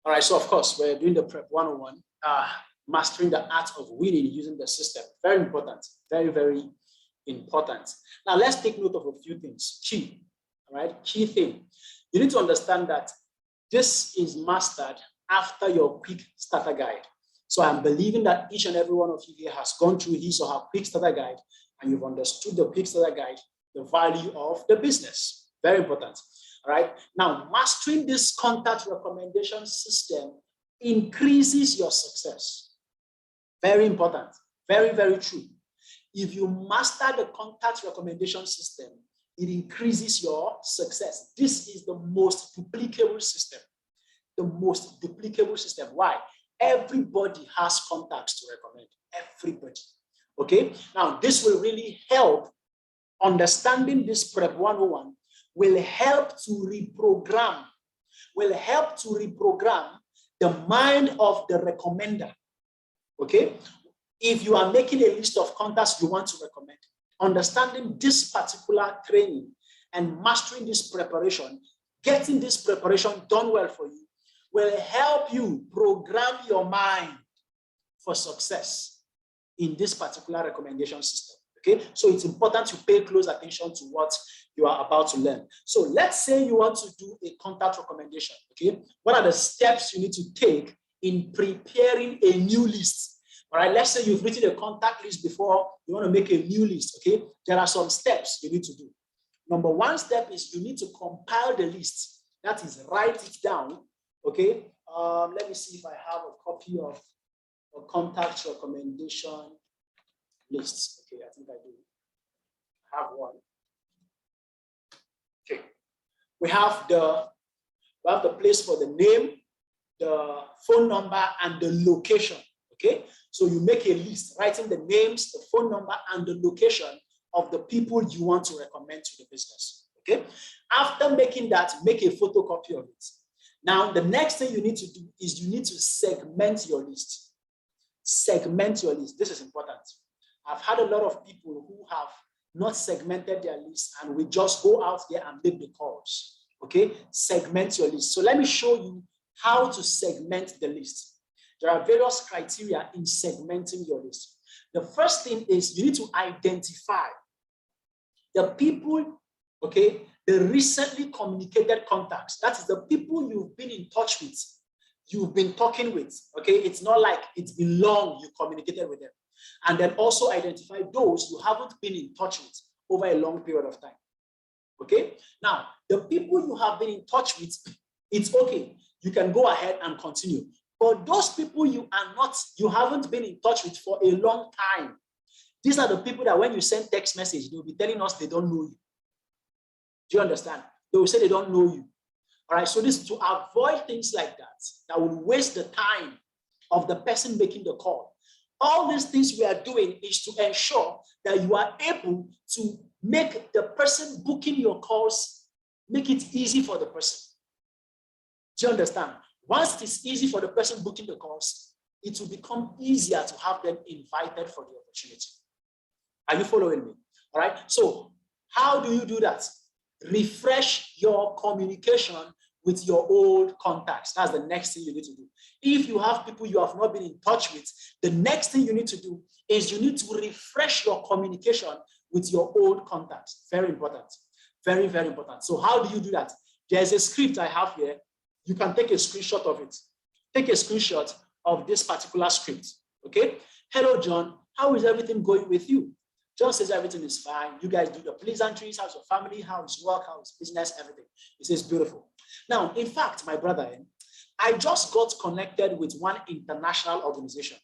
All right, so of course, we're doing the Prep 101, mastering the art of winning using the system. Very important, very, very important. Now, let's take note of a few things. Key, all right, key thing. You need to understand that this is mastered after your quick starter guide. So I'm believing that each and every one of you here has gone through his or her quick starter guide, and you've understood the quick starter guide, the value of the business. Very important. All right. Now, mastering this contact recommendation system increases your success. Very important. Very, very true. If you master the contact recommendation system, it increases your success. This is the most duplicable system. The most duplicable system. Why? Everybody has contacts to recommend. Everybody. Okay. Now, this will really help. Understanding this Prep 101 will help to reprogram, the mind of the recommender. Okay? If you are making a list of contacts you want to recommend, understanding this particular training and mastering this preparation, getting this preparation done well for you, will help you program your mind for success in this particular recommendation system. Okay, so it's important to pay close attention to what you are about to learn. So let's say you want to do a contact recommendation. Okay, what are the steps you need to take in preparing a new list? All right, let's say you've written a contact list before, you want to make a new list. Okay, there are some steps you need to do. Number one step is you need to compile the list. That is, write it down. Okay, let me see if I have a copy of a contact recommendation lists. Okay, I think I do. I have one. Okay. We have the place for the name, the phone number, and the location. Okay. So you make a list, writing the names, the phone number, and the location of the people you want to recommend to the business. Okay. After making that, make a photocopy of it. Now, the next thing you need to do is you need to segment your list. Segment your list. This is important. I've had a lot of people who have not segmented their list, and we just go out there and make the calls. Okay, segment your list. So let me show you how to segment the list. There are various criteria in segmenting your list. The first thing is you need to identify the people, okay, the recently communicated contacts. That is the people you've been in touch with, you've been talking with. Okay, it's not like it's been long you communicated with them. And then also identify those you haven't been in touch with over a long period of time. Okay? Now, the people you have been in touch with, it's okay. You can go ahead and continue. But those people you haven't been in touch with for a long time, these are the people that when you send text message, they'll be telling us they don't know you. Do you understand? They will say they don't know you. All right, so this is to avoid things like that will waste the time of the person making the call. All these things we are doing is to ensure that you are able to make the person booking your calls, make it easy for the person. Do you understand? Once it's easy for the person booking the calls, it will become easier to have them invited for the opportunity. Are you following me? All right. So how do you do that? Refresh your communication with your old contacts. That's the next thing you need to do. If you have people you have not been in touch with, the next thing you need to do is you need to refresh your communication with your old contacts. Very important. Very, very important. So how do you do that? There's a script I have here. You can take a screenshot of it. Take a screenshot of this particular script. Okay? Hello, John. How is everything going with you? John says everything is fine. You guys do the pleasantries. How's your family? How's work? How's business? Everything. He says beautiful. Now, in fact, my brother, I just got connected with one international organization.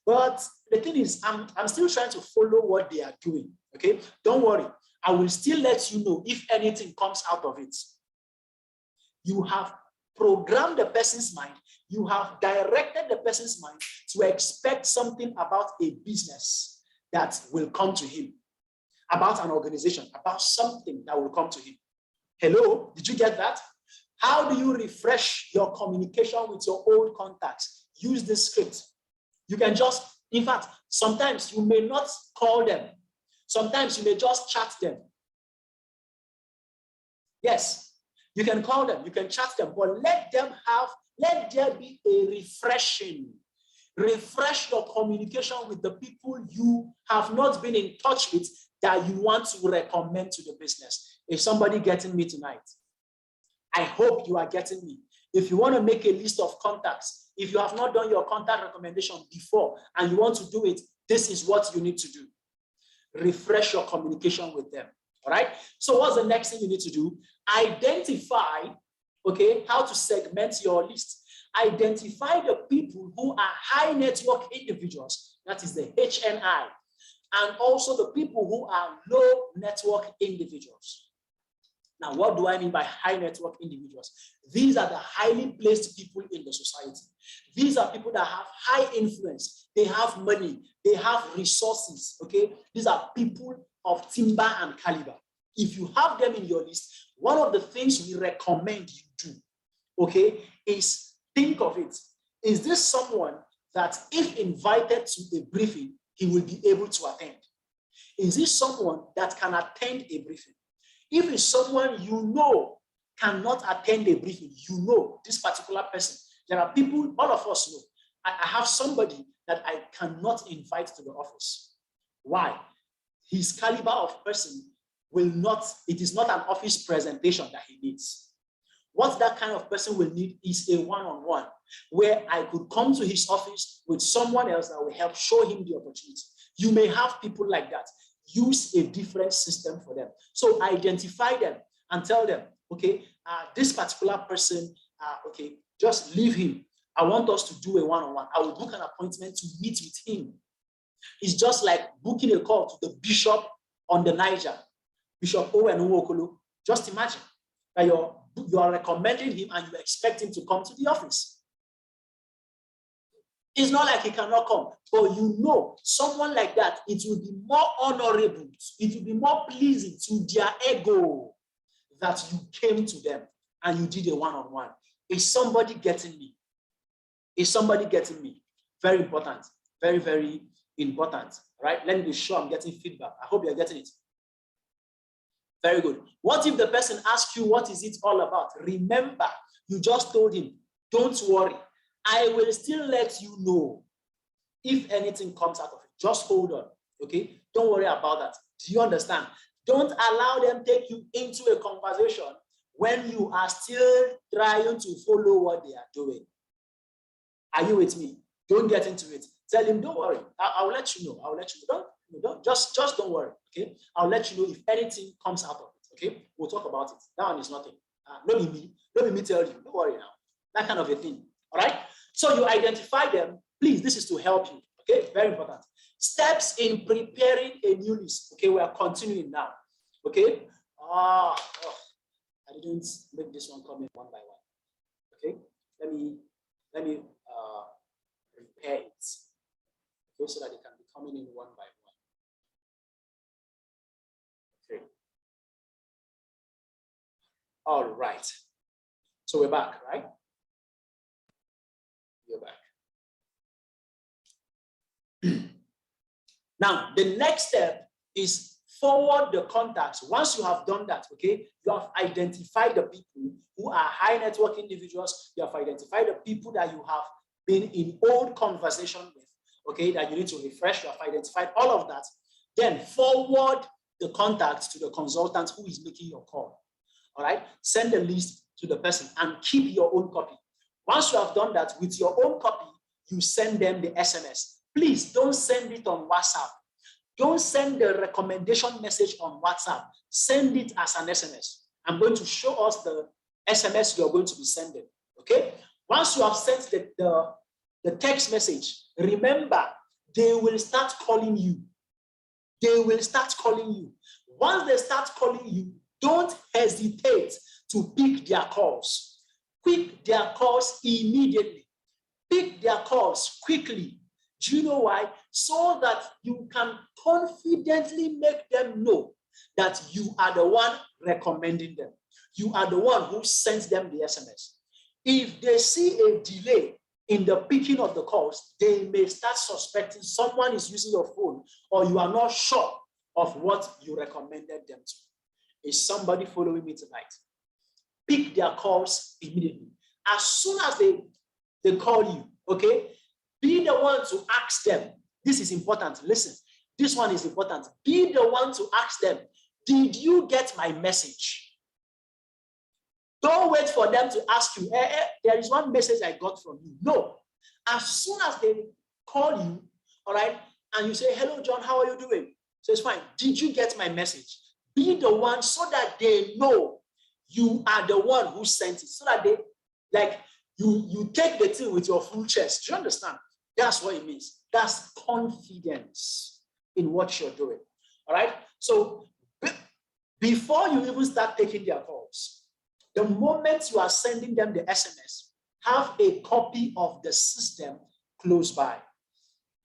But the thing is, I'm still trying to follow what they are doing. Okay? Don't worry. I will still let you know if anything comes out of it. You have programmed the person's mind. You have directed the person's mind to expect something about a business that will come to him, about an organization, about something that will come to him. Hello, did you get that? How do you refresh your communication with your old contacts? Use this script. You can just, in fact, sometimes you may not call them. Sometimes you may just chat them. Yes, you can call them, you can chat them, but let them have let there be a refreshing. Refresh your communication with the people you have not been in touch with that you want to recommend to the business. Is somebody getting me tonight? I hope you are getting me. If you want to make a list of contacts, if you have not done your contact recommendation before and you want to do it, this is what you need to do. Refresh your communication with them. All right. So what's the next thing you need to do? Identify, okay, how to segment your list. Identify the people who are high network individuals, that is the HNI, and also the people who are low network individuals. Now, what do I mean by high network individuals? These are the highly placed people in the society. These are people that have high influence. They have money. They have resources, okay? These are people of timber and caliber. If you have them in your list, one of the things we recommend you do, okay, is think of it. Is this someone that if invited to a briefing, he will be able to attend? Is this someone that can attend a briefing? If it's someone you know cannot attend a briefing, you know this particular person. There are people, all of us know. I have somebody that I cannot invite to the office. Why? His caliber of person will not, it is not an office presentation that he needs. What that kind of person will need is a one-on-one where I could come to his office with someone else that will help show him the opportunity. You may have people like that. Use a different system for them. So identify them and tell them, okay, this particular person, okay, just leave him. I want us to do a one-on-one. I will book an appointment to meet with him. It's just like booking a call to the bishop on the Niger, Bishop Owen Nwokolo. Just imagine that you are recommending him and you expect him to come to the office. It's not like he cannot come, but you know, someone like that, it will be more honorable, it will be more pleasing to their ego that you came to them and you did a one-on-one. Is somebody getting me? Is somebody getting me? Very important. Very, very important. Right? Let me be sure I'm getting feedback. I hope you're getting it. Very good. What if the person asks you, what is it all about? Remember, you just told him, don't worry. I will still let you know if anything comes out of it. Just hold on, okay? Don't worry about that. Do you understand? Don't allow them take you into a conversation when you are still trying to follow what they are doing. Are you with me? Don't get into it. Tell him, don't worry. I'll let you know. I'll let you know. Don't just don't worry, okay? I'll let you know if anything comes out of it, okay? We'll talk about it. That one is nothing. Let me tell you. Don't worry now. That kind of a thing, all right? So you identify them. Please, this is to help you, okay? Very important. Steps in preparing a new list. Okay, we are continuing now, okay? I didn't make this one come in one by one, okay? Let me prepare it, okay, so that it can be coming in one by one. Okay. All right. So we're back, right? You're back. Now, the next step is forward the contacts. Once you have done that, okay, you have identified the people who are high network individuals. You have identified the people that you have been in old conversation with, okay, that you need to refresh. You have identified all of that. Then forward the contacts to the consultant who is making your call. All right, send the list to the person and keep your own copy. Once you have done that, with your own copy, you send them the SMS. Please don't send it on WhatsApp. Don't send the recommendation message on WhatsApp. Send it as an SMS. I'm going to show us the SMS you're going to be sending, okay? Once you have sent the text message, remember, they will start calling you. They will start calling you. Once they start calling you, don't hesitate to pick their calls. Pick their calls immediately. Pick their calls quickly. Do you know why? So that you can confidently make them know that you are the one recommending them. You are the one who sends them the SMS. If they see a delay in the picking of the calls, they may start suspecting someone is using your phone or you are not sure of what you recommended them to. Is somebody following me tonight? Pick their calls immediately. As soon as they call you, okay, be the one to ask them. This is important. Listen, this one is important. Be the one to ask them, did you get my message? Don't wait for them to ask you, there is one message I got from you. No. As soon as they call you, all right, and you say, hello, John, how are you doing? So it's fine. Did you get my message? Be the one so that they know you are the one who sent it. So that they, like, you take the thing with your full chest. Do you understand? That's what it means. That's confidence in what you're doing. All right? So before you even start taking their calls, the moment you are sending them the SMS, have a copy of the system close by.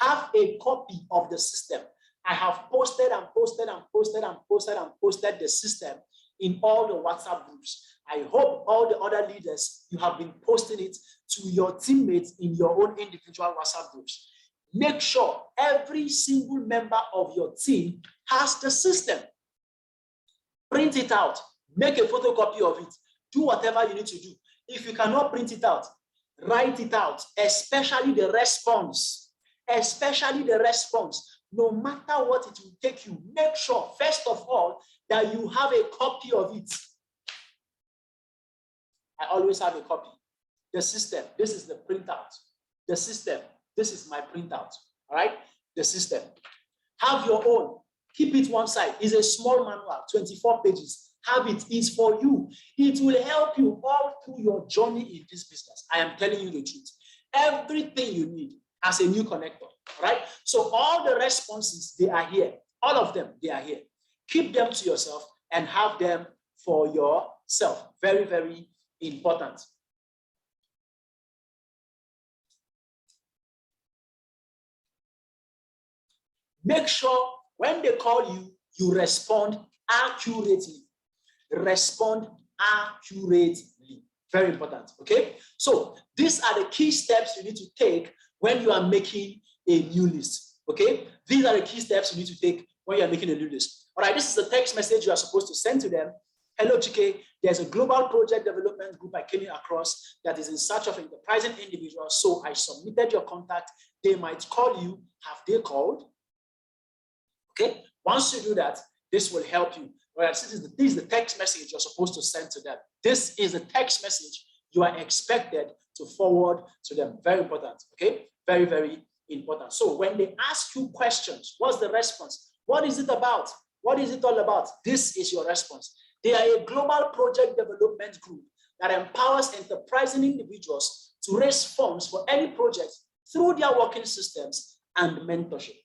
Have a copy of the system. I have posted and posted and posted and posted and posted the system in all the WhatsApp groups. I hope all the other leaders, you have been posting it to your teammates in your own individual WhatsApp groups. Make sure every single member of your team has the system. Print it out. Make a photocopy of it. Do whatever you need to do. If you cannot print it out, write it out, especially the response. Especially the response. No matter what it will take you, make sure, first of all, that you have a copy of it. I always have a copy. The system, this is the printout. The system, this is my printout. All right? The system. Have your own. Keep it one side. It's a small manual, 24 pages. Have it. It's for you. It will help you all through your journey in this business. I am telling you the truth. Everything you need as a new connector. Right? So all the responses, they are here. All of them, they are here. Keep them to yourself and have them for yourself. Very, very important. Make sure when they call you, you respond accurately. Respond accurately. Very important. Okay? So these are the key steps you need to take when you are making a new list. Okay? These are the key steps you need to take when you are making a new list. All right, this is the text message you are supposed to send to them. Hello, GK. There's a global project development group I came across that is in search of enterprising individuals. So I submitted your contact. They might call you. Have they called? Okay. Once you do that, this will help you. All right, this is the text message you're supposed to send to them. This is the text message you are expected to forward to them. Very important. Okay. Very, very important. So when they ask you questions, what's the response? What is it about? What is it all about? This is your response. They are a global project development group that empowers enterprising individuals to raise funds for any project through their working systems and mentorship.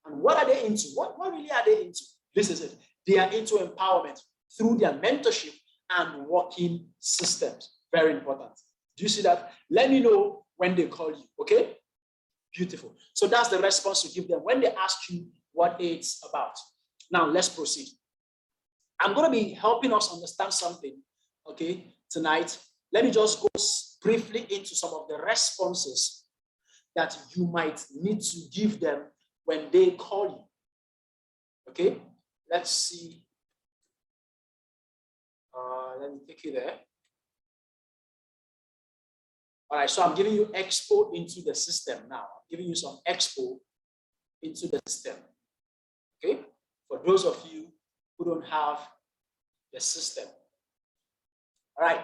And what are they into? What really are they into? This is it. They are into empowerment through their mentorship and working systems. Very important. Do you see that? Let me know when they call you, okay? Beautiful. So that's the response you give them when they ask you what it's about. Now, let's proceed. I'm going to be helping us understand something, okay, tonight. Let me just go briefly into some of the responses that you might need to give them when they call you. Okay, let's see. Let me take you there. All right, so I'm giving you expo into the system now. I'm giving you some expo into the system. Okay, for those of you who don't have the system. All right.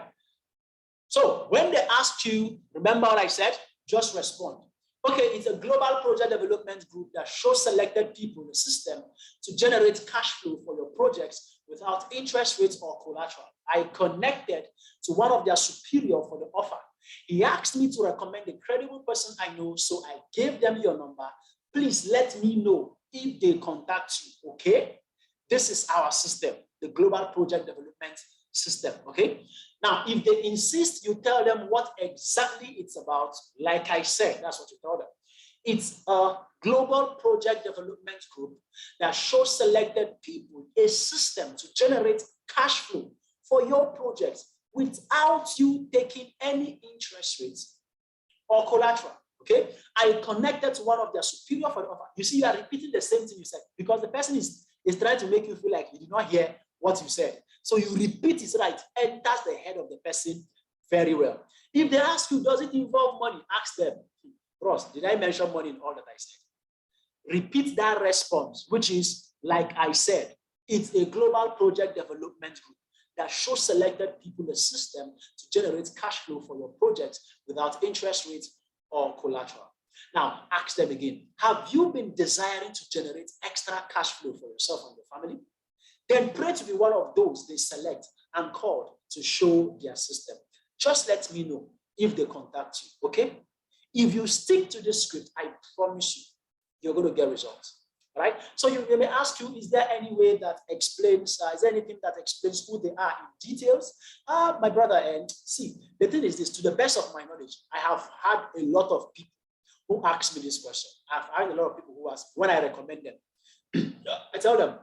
So when they ask you, remember what I said? Just respond. Okay, it's a global project development group that shows selected people in the system to generate cash flow for your projects without interest rates or collateral. I connected to one of their superior for the offer. He asked me to recommend a credible person I know, so I gave them your number. Please let me know if they contact you, okay? This is our system, the global project development system, okay? Now, if they insist, you tell them what exactly it's about. Like I said, that's what you tell them. It's a global project development group that shows selected people a system to generate cash flow for your projects without you taking any interest rates or collateral, okay? I connected to one of their superior for the offer. You see, you are repeating the same thing you said because the person is trying to make you feel like you did not hear what you said. So you repeat it so that it enters the head of the person Very well. If they ask you, does it involve money? Ask them, Ross, did I mention money in all that I said? Repeat that response, which is, like I said, it's a global project development group that shows selected people a system to generate cash flow for your project without interest rates or collateral. Now, ask them again, have you been desiring to generate extra cash flow for yourself and your family? Then pray to be one of those they select and call to show their system. Just let me know if they contact you, okay? If you stick to this script, I promise you, you're going to get results, right? So you may ask you, is there any way that explains, is there anything that explains who they are in details? My brother, and see, the thing is this, to the best of my knowledge, I have had a lot of people who ask me this question. I've had a lot of people who ask when I recommend them. I tell them,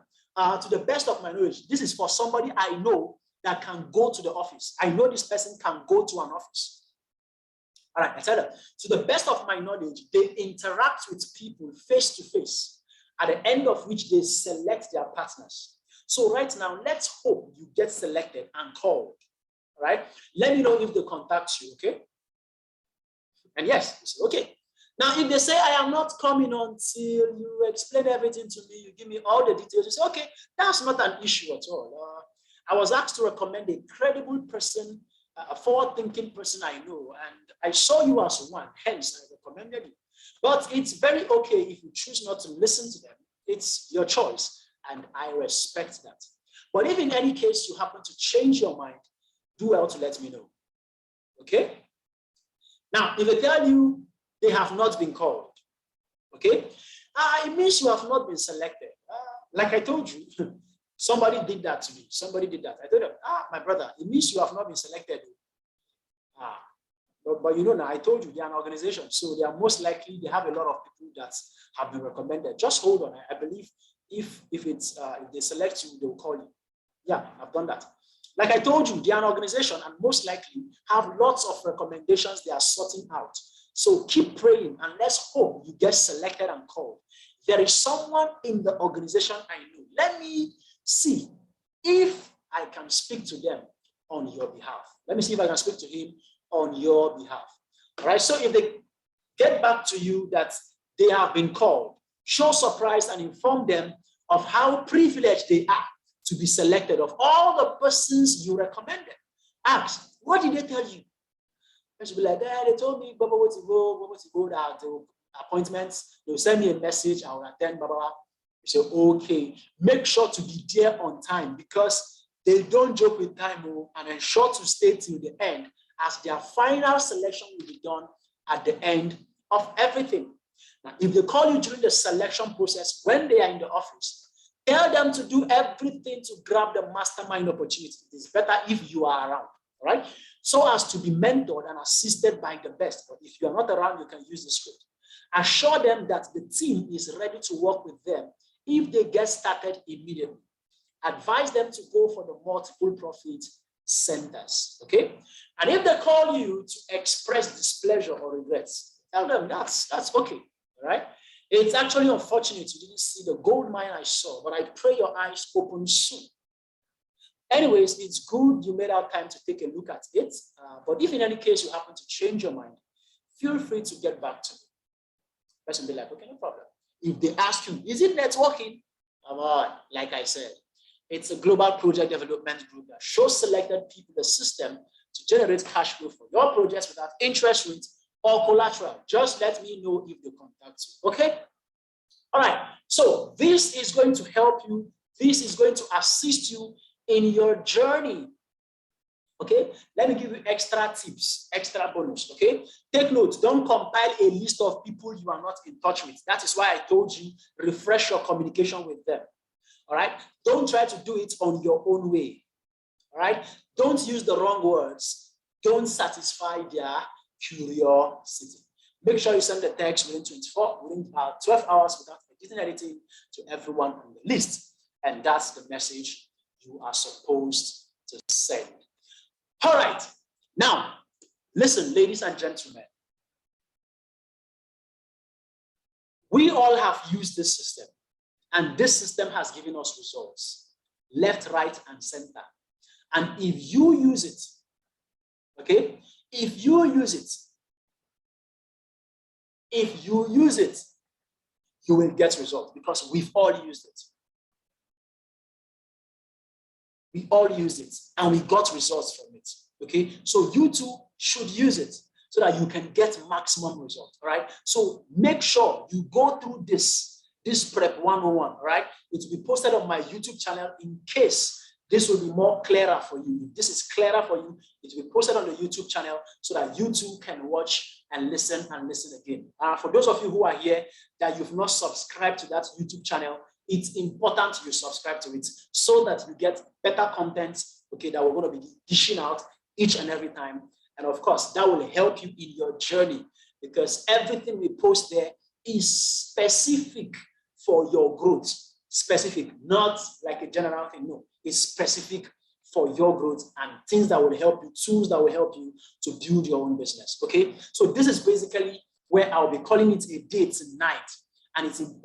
to the best of my knowledge, this is for somebody I know that can go to the office. I know this person can go to an office. All right, I tell them, to the best of my knowledge, they interact with people face to face, at the end of which they select their partners. So right now, let's hope you get selected and called. All right, let me know if they contact you, okay? And yes, you say, okay. Now, if they say, I am not coming until you explain everything to me, you give me all the details, you say, okay, that's not an issue at all. I was asked to recommend a credible person, a forward-thinking person I know, and I saw you as one, hence I recommended you. But it's very okay if you choose not to listen to them. It's your choice, and I respect that. But if in any case you happen to change your mind, do well to let me know, okay? Now, if they tell you they have not been called, okay? It means you have not been selected. Like I told you, somebody did that to me. Somebody did that. I told them, my brother, it means you have not been selected. But you know now, I told you they are an organization, so they are most likely, they have a lot of people that have been recommended. Just hold on. I believe if they select you, they will call you. Yeah, I've done that. Like I told you, they are an organization and most likely have lots of recommendations they are sorting out. So keep praying and let's hope you get selected and called. There is someone in the organization I know. Let me see if I can speak to them on your behalf. Let me see if I can speak to him on your behalf. All right, so if they get back to you that they have been called, show surprise and inform them of how privileged they are to be selected of all the persons you recommended. Ask, what did they tell you? They should be like, they told me, Baba, where to go, that appointments. They'll send me a message, I will attend, Baba. You say, okay, make sure to be there on time because they don't joke with time and ensure to stay till the end as their final selection will be done at the end of everything. Now, if they call you during the selection process, when they are in the office, tell them to do everything to grab the mastermind opportunity. It's better if you are around, all right? So as to be mentored and assisted by the best. But if you are not around, you can use the script. Assure them that the team is ready to work with them if they get started immediately. Advise them to go for the multiple profit centers, okay? And if they call you to express displeasure or regrets, tell them that's okay, all right? It's actually unfortunate you didn't see the gold mine I saw, but I pray your eyes open soon. Anyways, it's good you made out time to take a look at it. But if in any case you happen to change your mind, feel free to get back to me. Person be like, okay, no problem. If they ask you, is it networking? Come on, like I said, it's a global project development group that shows selected people the system to generate cash flow for your projects without interest rates or collateral. Just let me know if they contact you, okay? All right, so this is going to help you. This is going to assist you in your journey, okay? Let me give you extra tips, extra bonus, okay? Take note, don't compile a list of people you are not in touch with. That is why I told you, refresh your communication with them, all right? Don't try to do it on your own way, all right? Don't use the wrong words. Don't satisfy their curiosity. Make sure you send the text within 12 hours without editing to everyone on the list. And that's the message you are supposed to send. All right. Now, listen, ladies and gentlemen. We all have used this system, and this system has given us results, left, right, and center. And if you use it, Okay? If you use it, you will get results because we've all used it. We all used it and we got results from it. Okay, so you too should use it so that you can get maximum results. All right, so make sure you go through this prep 101. All right, it will be posted on my YouTube channel in case this will be more clearer for you. If this is clearer for you, it will be posted on the YouTube channel so that you too can watch and listen again. For those of you who are here that you've not subscribed to that YouTube channel, it's important you subscribe to it so that you get better content, okay, that we're going to be dishing out each and every time. And of course, that will help you in your journey because everything we post there is specific for your growth. Specific, not like a general thing. No, it's specific for your growth and things that will help you, tools that will help you to build your own business. Okay, so this is basically where I'll be calling it a day tonight, and it's important